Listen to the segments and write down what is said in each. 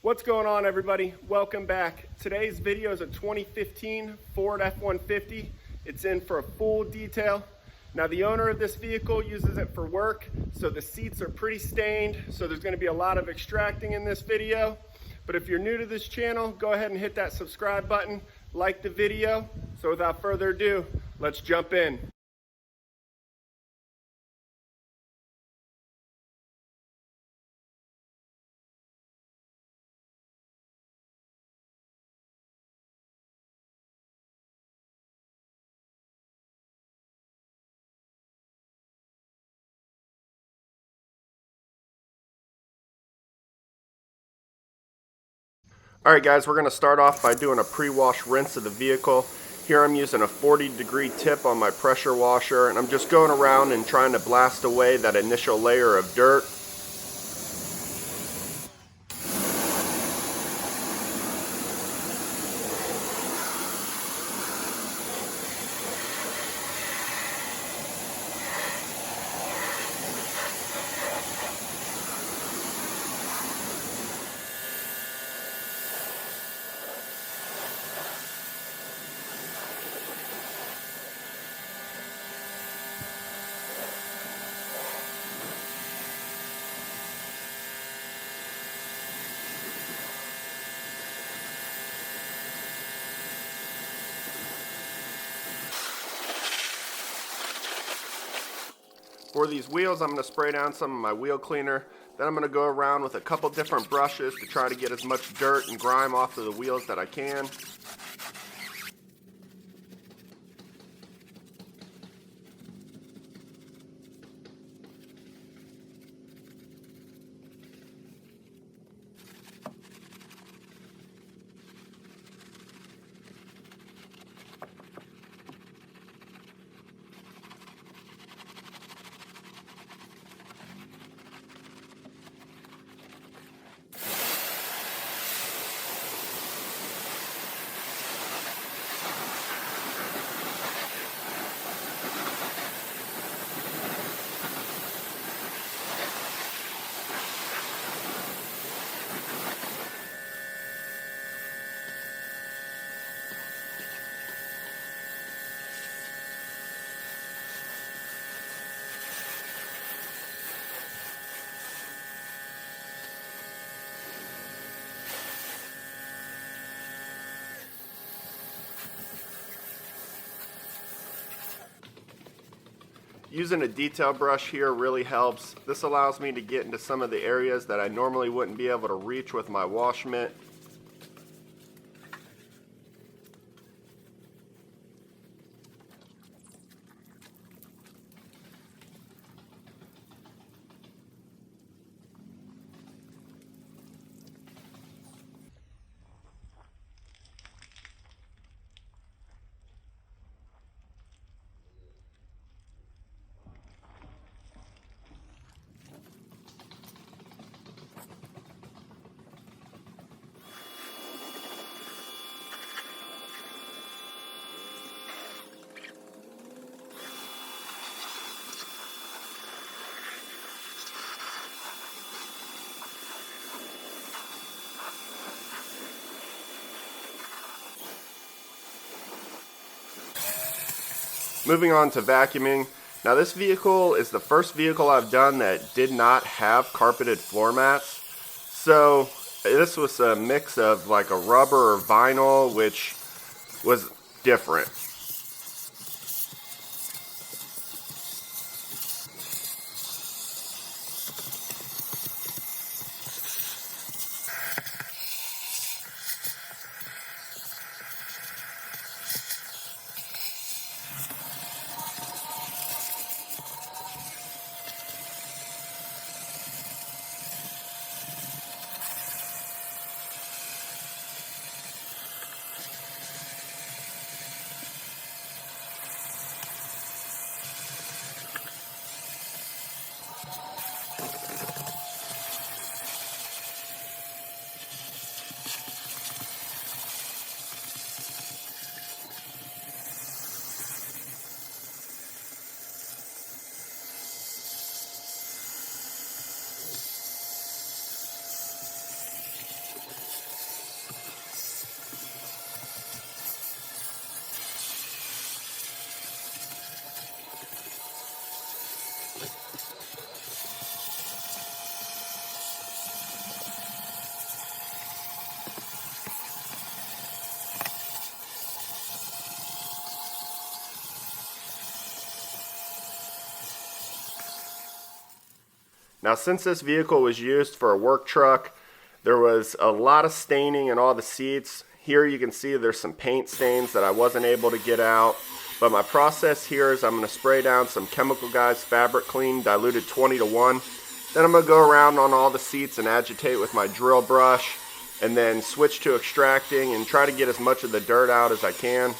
What's going on, everybody? Welcome back. Today's video is a 2015 Ford F-150. It's in for a full detail. Now, the owner of this vehicle uses it for work, so the seats are pretty stained, so there's going to be a lot of extracting in this video. But if you're new to this channel, go ahead and hit that subscribe button, like the video. So without further ado, let's jump in. Alright guys, we're going to start off by doing a pre-wash rinse of the vehicle. Here I'm using a 40-degree tip on my pressure washer, and I'm just going around and trying to blast away that initial layer of dirt. For these wheels, I'm going to spray down some of my wheel cleaner. Then I'm going to go around with a couple different brushes to try to get as much dirt and grime off of the wheels that I can. Using a detail brush here really helps. This allows me to get into some of the areas that I normally wouldn't be able to reach with my wash mitt. Moving on to vacuuming. Now, this vehicle is the first vehicle I've done that did not have carpeted floor mats. So this was a mix of like a rubber or vinyl, which was different. Now, since this vehicle was used for a work truck, there was a lot of staining in all the seats. Here you can see there's some paint stains that I wasn't able to get out. But my process here is I'm going to spray down some Chemical Guys Fabric Clean diluted 20:1. Then I'm going to go around on all the seats and agitate with my drill brush, and then switch to extracting and try to get as much of the dirt out as I can.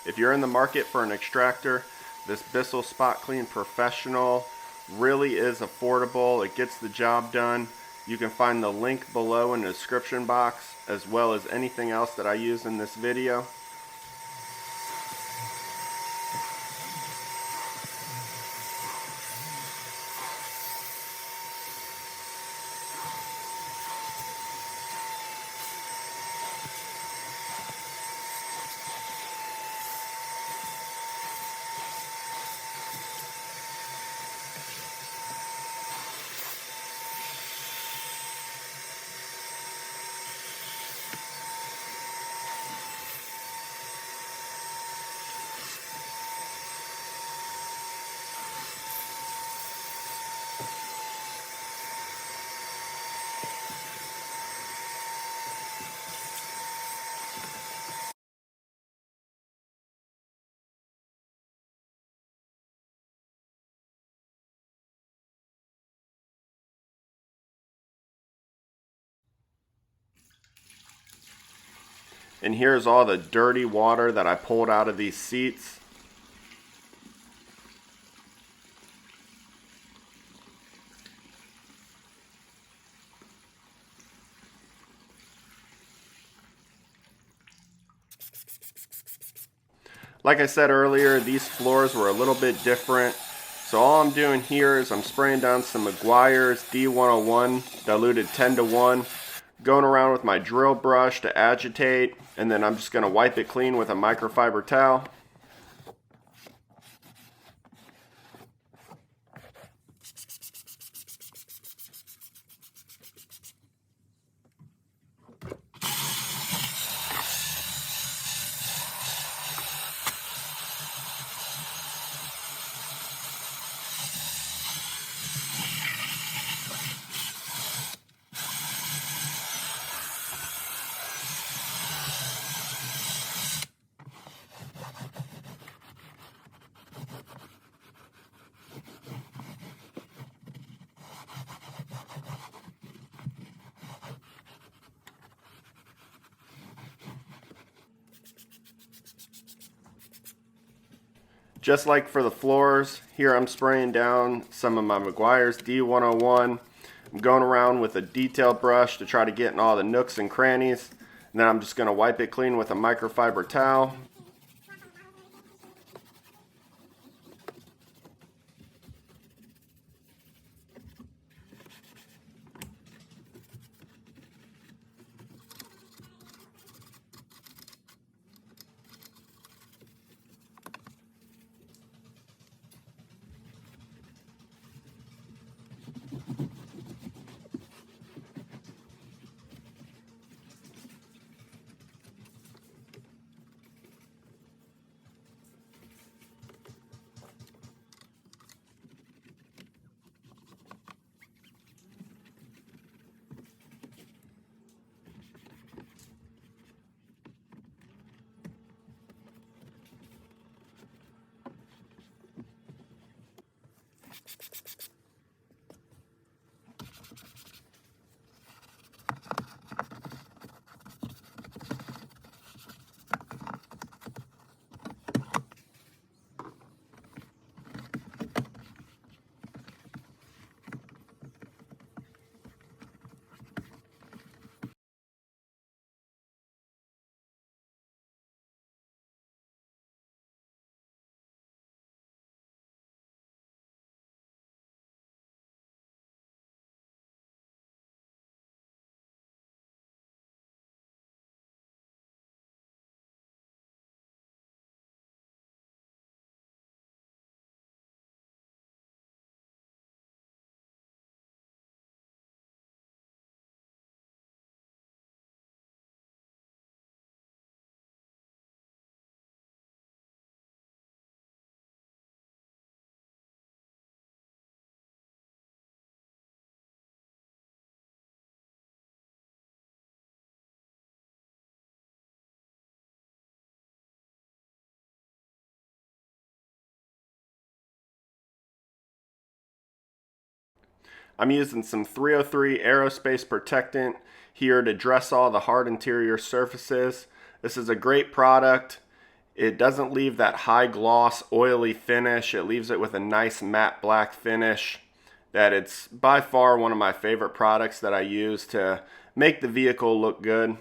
If you're in the market for an extractor, this Bissell Spot Clean Professional really is affordable. It gets the job done. You can find the link below in the description box, as well as anything else that I use in this video. And here's all the dirty water that I pulled out of these seats. Like I said earlier, these floors were a little bit different. So all I'm doing here is I'm spraying down some Meguiar's D101 diluted 10-to-1, going around with my drill brush to agitate, and then I'm just going to wipe it clean with a microfiber towel. Just like for the floors, here I'm spraying down some of my Meguiar's D101. I'm going around with a detail brush to try to get in all the nooks and crannies. And then I'm just going to wipe it clean with a microfiber towel. I'm using some 303 aerospace protectant here to dress all the hard interior surfaces. This is a great product. It doesn't leave that high gloss, oily finish. It leaves it with a nice matte black finish. That it's by far one of my favorite products that I use to make the vehicle look good.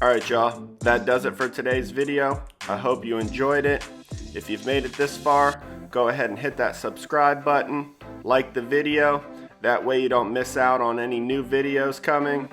Alright y'all, that does it for today's video. I hope you enjoyed it. If you've made it this far, go ahead and hit that subscribe button, like the video, that way you don't miss out on any new videos coming.